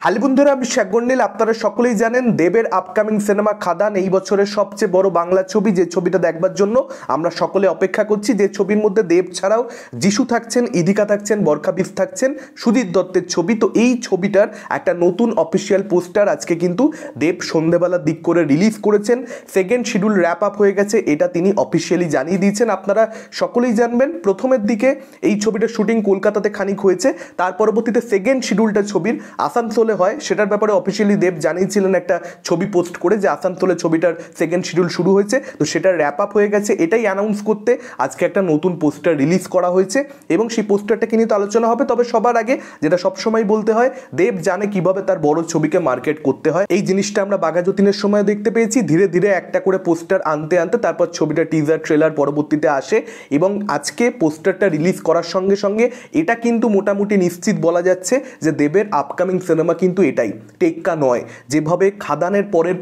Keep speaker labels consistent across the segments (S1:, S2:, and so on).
S1: Hello বন্ধুরা, আমি শেখ গন্ডিল। আপনারা সকলেই জানেন দেবের আপকামিং সিনেমা খাদান এই বছরের সবচেয়ে বড় বাংলা ছবি, যে ছবিটা দেখবার জন্য আমরা সকলে অপেক্ষা করছি। যে ছবির মধ্যে দেব ছাড়াও যিশু থাকছেন, ইদিকা থাকছেন, বরখা বিফ থাকছেন, সুদীপ দত্তের ছবি। তো এই ছবিটার একটা নতুন অফিসিয়াল পোস্টার আজকে কিন্তু দেব সন্ধ্যেবেলার দিক করে রিলিজ করেছেন। সেকেন্ড শিডিউল র্যাপ আপ হয়ে গেছে, এটা তিনি অফিসিয়ালি জানিয়ে দিয়েছেন। আপনারা সকলেই জানবেন প্রথমের দিকে এই ছবিটার শুটিং কলকাতাতে খানিক হয়েছে, তার পরবর্তীতে সেকেন্ড শিডিউলটা ছবির আসানসোলে হয়। সেটার ব্যাপারে অফিসিয়ালি দেব জানিয়েছিলেন একটা ছবি পোস্ট করে যে আসানসোলে ছবিটার সেকেন্ড শিডিউল শুরু হয়েছে, তো সেটা র্যাপ আপ হয়ে গেছে। এটাই অ্যানাউন্স করতে আজকে একটা নতুন পোস্টার রিলিজ করা হয়েছে এবং সেই পোস্টারটাকে নিয়ে তো আলোচনা হবে। তবে সবার আগে যেটা সবসময় বলতে হয়, দেব জানে কিভাবে তার বড় ছবিকে মার্কেট করতে হয়। এই জিনিসটা আমরা বাঘা যতীনের সময় দেখতে পেয়েছি। ধীরে ধীরে একটা করে পোস্টার আনতে আনতে তারপর ছবিটা টিজার ট্রেলার পরবর্তীতে আসে এবং আজকে পোস্টারটা রিলিজ করার সঙ্গে সঙ্গে এটা কিন্তু মোটামুটি নিশ্চিত বলা যাচ্ছে যে দেবের আপকামিং সিনেমা কিন্তু এটাই, টেক্কা নয়। যেভাবে খাদানের পরের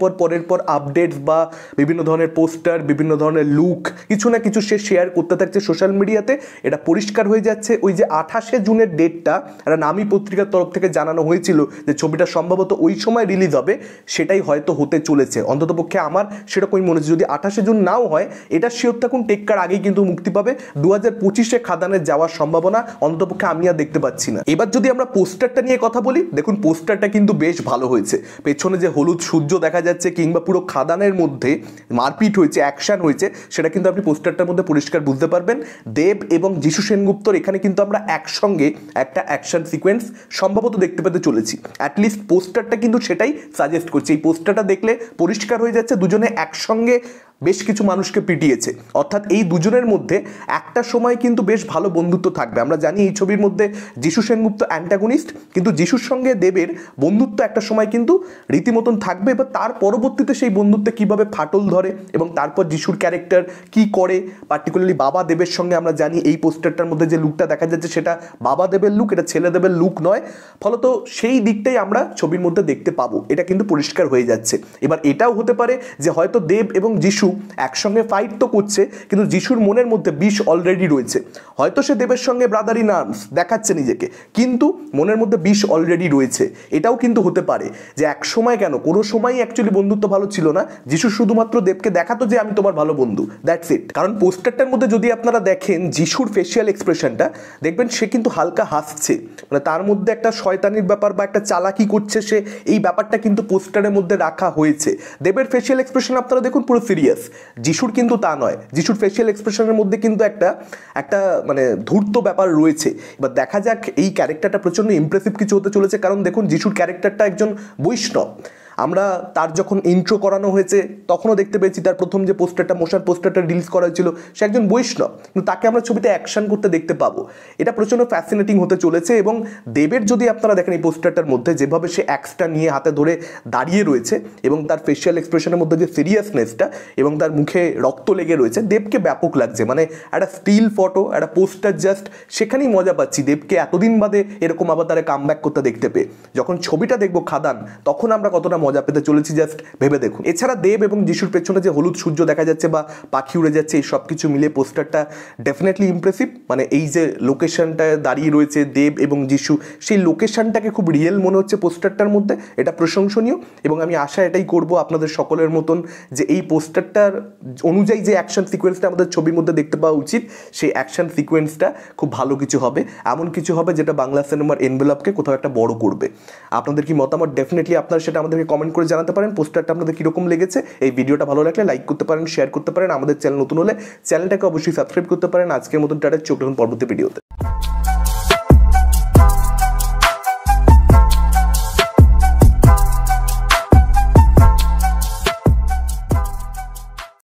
S1: পর আপডেটস বা বিভিন্ন ধরনের পোস্টার, বিভিন্ন ধরনের লুক কিছু না কিছু সে শেয়ার করতে থাকছে সোশ্যাল মিডিয়াতে, এটা পরিষ্কার হয়ে যাচ্ছে। ওই যে 28শে জুনের ডেটটা একটা নামী পত্রিকার তরফ থেকে জানানো হয়েছিল যে ছবিটা সম্ভবত ওই সময় রিলিজ হবে, সেটাই হয়তো হতে চলেছে। অন্ততপক্ষে আমার সেরকমই মনে হচ্ছে। যদি 28শে জুন নাও হয়, এটা শিওর থাকুন টেক্কার আগেই কিন্তু মুক্তি পাবে। 2025-এ খাদানের যাওয়ার সম্ভাবনা অন্ততপক্ষে আমি আর দেখতে পাচ্ছি না। এবার যদি আমরা পোস্টারটা নিয়ে কথা বলি, দেখুন পোস্টারটা কিন্তু বেশ ভালো হয়েছে। পেছনে যে হলুদ সূর্য দেখা যাচ্ছে কিংবা পুরো খাদানের মধ্যে মারপিট হয়েছে, অ্যাকশন হয়েছে, সেটা কিন্তু আপনি পোস্টারটার মধ্যে পরিষ্কার বুঝতে পারবেন। দেব এবং যিশু সেনগুপ্তর এখানে কিন্তু আমরা একসঙ্গে একটা অ্যাকশন সিকোয়েন্স সম্ভবত দেখতে পেতে চলেছি। অ্যাটলিস্ট পোস্টারটা কিন্তু সেটাই সাজেস্ট করছে। এই পোস্টারটা দেখলে পরিষ্কার হয়ে যাচ্ছে দুজনে একসঙ্গে বেশ কিছু মানুষকে পিটিয়েছে। অর্থাৎ এই দুজনের মধ্যে একটা সময় কিন্তু বেশ ভালো বন্ধুত্ব থাকবে। আমরা জানি এই ছবির মধ্যে যিশু সেনগুপ্ত অ্যান্টাগনিস্ট, কিন্তু যিশুর সঙ্গে দেবের বন্ধুত্ব একটা সময় কিন্তু রীতিমতন থাকবে। এবার তার পরবর্তীতে সেই বন্ধুত্বে কিভাবে ফাটল ধরে এবং তারপর যিশুর ক্যারেক্টার কি করে, পার্টিকুলারলি বাবা দেবের সঙ্গে আমরা জানি এই পোস্টারটার মধ্যে যে লুকটা দেখা যাচ্ছে সেটা বাবা দেবের লুক, এটা ছেলে দেবের লুক নয়। ফলত সেই দিকটাই আমরা ছবির মধ্যে দেখতে পাবো, এটা কিন্তু পরিষ্কার হয়ে যাচ্ছে। এবার এটাও হতে পারে যে হয়তো দেব এবং যিশু একসঙ্গে ফাইট তো করছে, কিন্তু যিশুর মনের মধ্যে বিষ অলরেডি রয়েছে। হয়তো সে দেবের সঙ্গে ব্রাদার ইন আর্মস দেখাচ্ছে নিজেকে, কিন্তু মনের মধ্যে বিষ অলরেডি রয়েছে। এটাও কিন্তু হতে পারে যে এক সময়, কেন কোনো সময়ই অ্যাকচুয়ালি বন্ধুত্ব ভালো ছিল না, যিশু শুধুমাত্র দেবকে দেখাতো যে আমি তোমার ভালো বন্ধু, দ্যাটস ইট। কারণ পোস্টারটার মধ্যে যদি আপনারা দেখেন যিশুর ফেসিয়াল এক্সপ্রেশনটা দেখবেন, সে কিন্তু হালকা হাসছে, মানে তার মধ্যে একটা শয়তানির ব্যাপার বা একটা চালাকি করছে সে, এই ব্যাপারটা কিন্তু পোস্টারের মধ্যে রাখা হয়েছে। দেবের ফেসিয়াল এক্সপ্রেশন আপনারা দেখুন পুরো সিরিয়াস, যিশুর কিন্তু তা নয়। যিশুর ফেসিয়াল এক্সপ্রেশনের মধ্যে কিন্তু একটা মানে ধূর্ত ব্যাপার রয়েছে। এবার দেখা যাক, এই ক্যারেক্টারটা প্রচণ্ড ইমপ্রেসিভ কিছু হতে চলেছে। কারণ দেখুন যিশুর ক্যারেক্টারটা একজন বৈষ্ণব। আমরা তার যখন ইন্ট্রো করানো হয়েছে তখনও দেখতে পেয়েছি, তার প্রথম যে পোস্টারটা, মোশন পোস্টারটা রিলিজ করা হয়েছিল, সে একজন বৈষ্ণব, কিন্তু তাকে আমরা ছবিতে অ্যাকশন করতে দেখতে পাবো। এটা প্রচণ্ড ফ্যাসিনেটিং হতে চলেছে। এবং দেবের যদি আপনারা দেখেন এই পোস্টারটার মধ্যে যেভাবে সে অ্যাক্সটা নিয়ে হাতে ধরে দাঁড়িয়ে রয়েছে এবং তার ফেসিয়াল এক্সপ্রেশনের মধ্যে যে সিরিয়াসনেসটা এবং তার মুখে রক্ত লেগে রয়েছে, দেবকে ব্যাপক লাগছে। মানে একটা স্টিল ফটো, একটা পোস্টার, জাস্ট সেখানেই মজা পাচ্ছি দেবকে এতদিন বাদে এরকম আবার তারা কামব্যাক করতে দেখতে পেয়ে। যখন ছবিটা দেখবো খাদান, তখন আমরা কতটা মজা পেতে চলেছি জাস্ট ভেবে দেখুন। এছাড়া দেব এবং যিশুর পেছনে যে হলুদ সূর্য দেখা যাচ্ছে বা পাখি উড়ে যাচ্ছে, এই সব কিছু মিলে পোস্টারটা ডেফিনেটলি ইমপ্রেসিভ। মানে এই যে লোকেশনটা দাঁড়িয়ে রয়েছে দেব এবং যিশু, সেই লোকেশনটাকে খুব রিয়েল মনে হচ্ছে পোস্টারটার মধ্যে, এটা প্রশংসনীয়। এবং আমি আশা এটাই করব আপনাদের সকলের মতন যে এই পোস্টারটার অনুযায়ী যে অ্যাকশন সিকোয়েন্সটা আমাদের ছবির মধ্যে দেখতে পাওয়া উচিত, সেই অ্যাকশন সিকোয়েন্সটা খুব ভালো কিছু হবে, এমন কিছু হবে যেটা বাংলা সিনেমার এনভেলপকে কোথাও একটা বড় করবে। আপনাদের কি মতামত, ডেফিনেটলি আপনারা সেটা আমাদেরকে কমেন্ট করে জানাতে পারেন। পোস্টারটা আপনাদের কীরকম লেগেছে। এই ভিডিওটা ভালো লাগলে লাইক করতে পারেন, শেয়ার করতে পারেন। আমাদের চ্যানেল নতুন হলে চ্যানেলটাকে অবশ্যই সাবস্ক্রাইব করতে পারেন। আজকের মতন টাটা, চোখ রাখুন পরবর্তী ভিডিওতে।